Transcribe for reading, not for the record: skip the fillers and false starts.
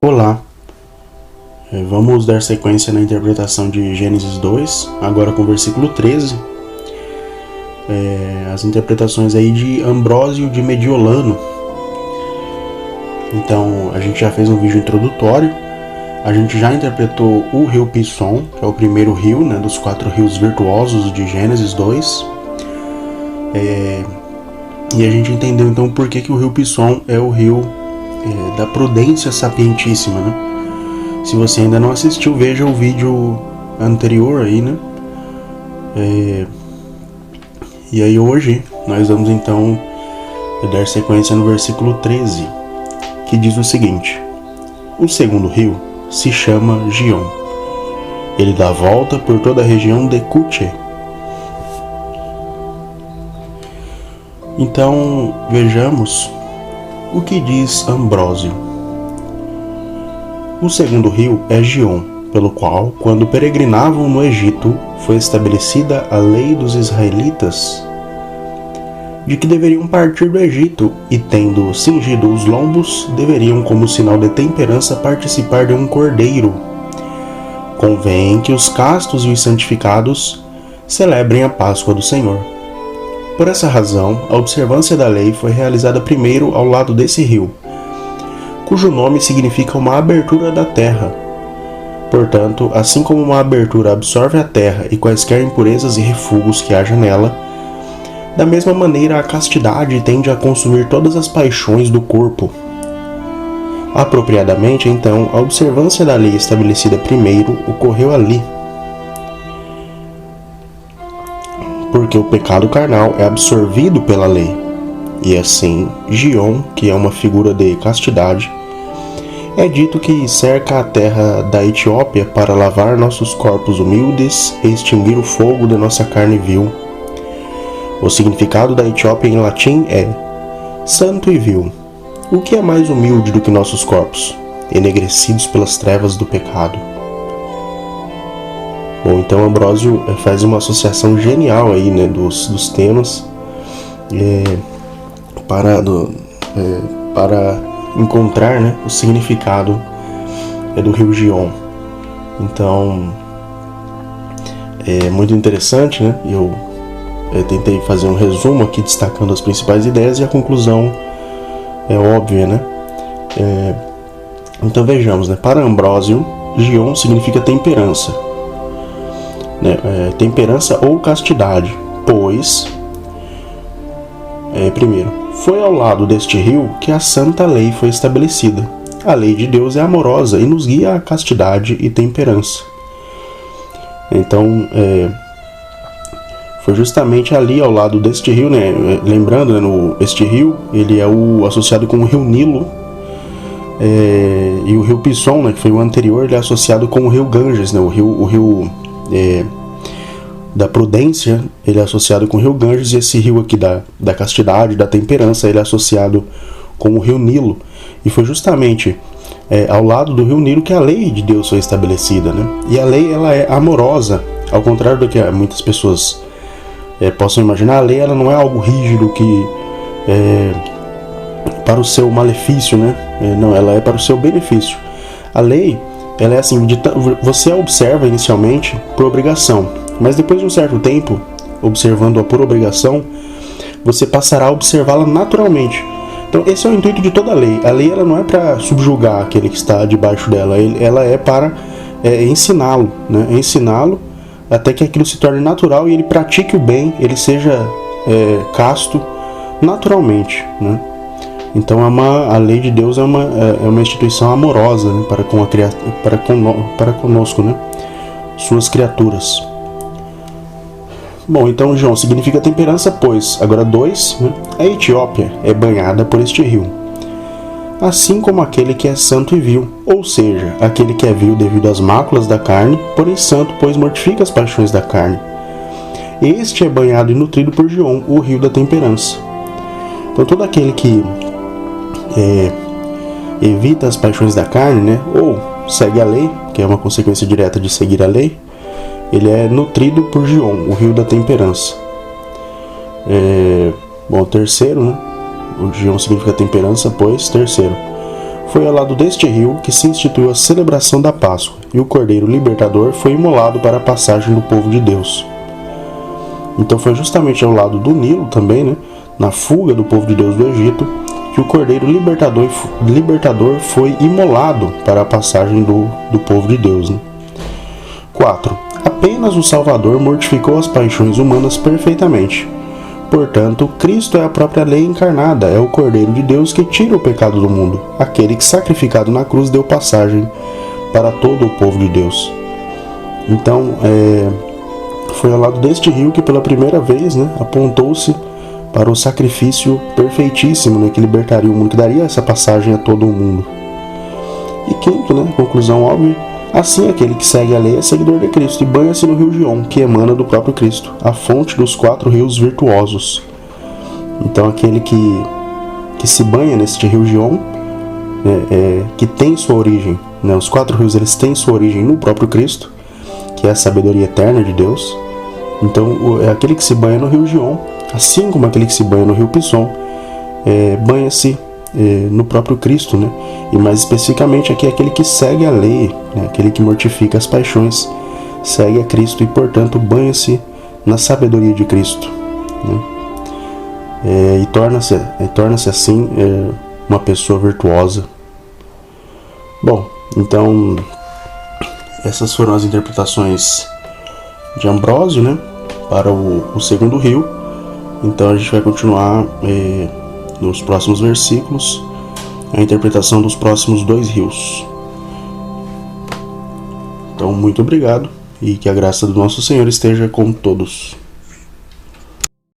Olá, vamos dar sequência na interpretação de Gênesis 2, agora com o versículo 13. As interpretações aí de Ambrósio de Mediolano. Então, a gente já fez um vídeo introdutório, a gente já interpretou o rio Pison, que é o primeiro rio, né, dos 4 rios virtuosos de Gênesis 2. E a gente entendeu então por que o rio Pison é o rio da prudência sapientíssima, né? Se você ainda não assistiu, veja o vídeo anterior aí, né? E aí hoje nós vamos então dar sequência no versículo 13, que diz o seguinte: o segundo rio se chama Gion. Ele dá volta por toda a região de Cuche. Então vejamos o que diz Ambrósio. O segundo rio é Gion, pelo qual, quando peregrinavam no Egito, foi estabelecida a lei dos israelitas, de que deveriam partir do Egito e, tendo cingido os lombos, deveriam, como sinal de temperança, participar de um cordeiro. Convém que os castos e os santificados celebrem a Páscoa do Senhor. Por essa razão, a observância da lei foi realizada primeiro ao lado desse rio, cujo nome significa uma abertura da terra. Portanto, assim como uma abertura absorve a terra e quaisquer impurezas e refugos que haja nela, da mesma maneira a castidade tende a consumir todas as paixões do corpo. Apropriadamente, então, a observância da lei estabelecida primeiro ocorreu ali, porque o pecado carnal é absorvido pela lei. E assim, Gion, que é uma figura de castidade, é dito que cerca a terra da Etiópia para lavar nossos corpos humildes e extinguir o fogo de nossa carne vil. O significado da Etiópia em latim é santo e vil. O que é mais humilde do que nossos corpos, enegrecidos pelas trevas do pecado? Bom, então Ambrósio faz uma associação genial aí, né, dos temas para encontrar, né, o significado do rio Gion. Então é muito interessante, né? Eu tentei fazer um resumo aqui destacando as principais ideias e a conclusão é óbvia, né? Então vejamos, né? Para Ambrósio, Gion significa temperança, né? Temperança ou castidade, pois primeiro, foi ao lado deste rio que a santa lei foi estabelecida. A lei de Deus é amorosa e nos guia à castidade e temperança. Então, foi justamente ali ao lado deste rio, né? Lembrando, né, este rio, ele é associado com o rio Nilo, e o rio Pison, né, que foi o anterior, ele é associado com o rio Ganges, né? O rio da prudência, ele é associado com o rio Ganges, e esse rio aqui da castidade, da temperança, ele é associado com o rio Nilo. E foi justamente ao lado do rio Nilo que a lei de Deus foi estabelecida, né? E a lei, ela é amorosa, ao contrário do que muitas pessoas possam imaginar. A lei, ela não é algo rígido que para o seu malefício, né? Não, ela é para o seu benefício. A lei, ela é assim, você a observa inicialmente por obrigação, mas depois de um certo tempo, observando-a por obrigação, você passará a observá-la naturalmente. Então esse é o intuito de toda a lei. A lei, ela não é para subjugar aquele que está debaixo dela, ela é para ensiná-lo, né? Ensiná-lo até que aquilo se torne natural e ele pratique o bem, ele seja casto naturalmente, né? Então a lei de Deus é uma instituição amorosa, né, para conosco, né, suas criaturas. Bom, então Gion significa temperança, pois, agora 2, né, a Etiópia é banhada por este rio, assim como aquele que é santo e vil, ou seja, aquele que é vil devido às máculas da carne, porém santo, pois mortifica as paixões da carne. Este é banhado e nutrido por Gion, o rio da temperança. Então todo aquele que evita as paixões da carne, né, ou segue a lei, que é uma consequência direta de seguir a lei, ele é nutrido por Gion, o rio da temperança. Bom, terceiro, né? O Gion significa temperança, pois, terceiro, Foi ao lado deste rio que se instituiu a celebração da Páscoa, e o Cordeiro Libertador foi imolado para a passagem do povo de Deus. Então foi justamente ao lado do Nilo também, né, na fuga do povo de Deus do Egito, que o Cordeiro Libertador foi imolado para a passagem do povo de Deus. 4. Apenas o Salvador mortificou as paixões humanas perfeitamente. Portanto, Cristo é a própria lei encarnada, é o Cordeiro de Deus que tira o pecado do mundo, aquele que, sacrificado na cruz, deu passagem para todo o povo de Deus. Então, foi ao lado deste rio que pela primeira vez, né, apontou-se para o sacrifício perfeitíssimo, né, que libertaria o mundo, que daria essa passagem a todo o mundo. E quinto, né, conclusão óbvia, assim aquele que segue a lei é seguidor de Cristo e banha-se no rio Gion, que emana do próprio Cristo, a fonte dos 4 rios virtuosos. Então aquele que se banha neste rio Gion, que tem sua origem, né, os 4 rios eles têm sua origem no próprio Cristo, que é a sabedoria eterna de Deus. Então é aquele que se banha no rio Gion, assim como aquele que se banha no rio Pison, banha-se no próprio Cristo, né? E mais especificamente aqui aquele que segue a lei, né? Aquele que mortifica as paixões, segue a Cristo e portanto banha-se na sabedoria de Cristo, né? E torna-se assim uma pessoa virtuosa. Bom, então essas foram as interpretações de Ambrósio, né, para o segundo rio. Então a gente vai continuar nos próximos versículos a interpretação dos próximos 2 rios. Então muito obrigado e que a graça do nosso Senhor esteja com todos.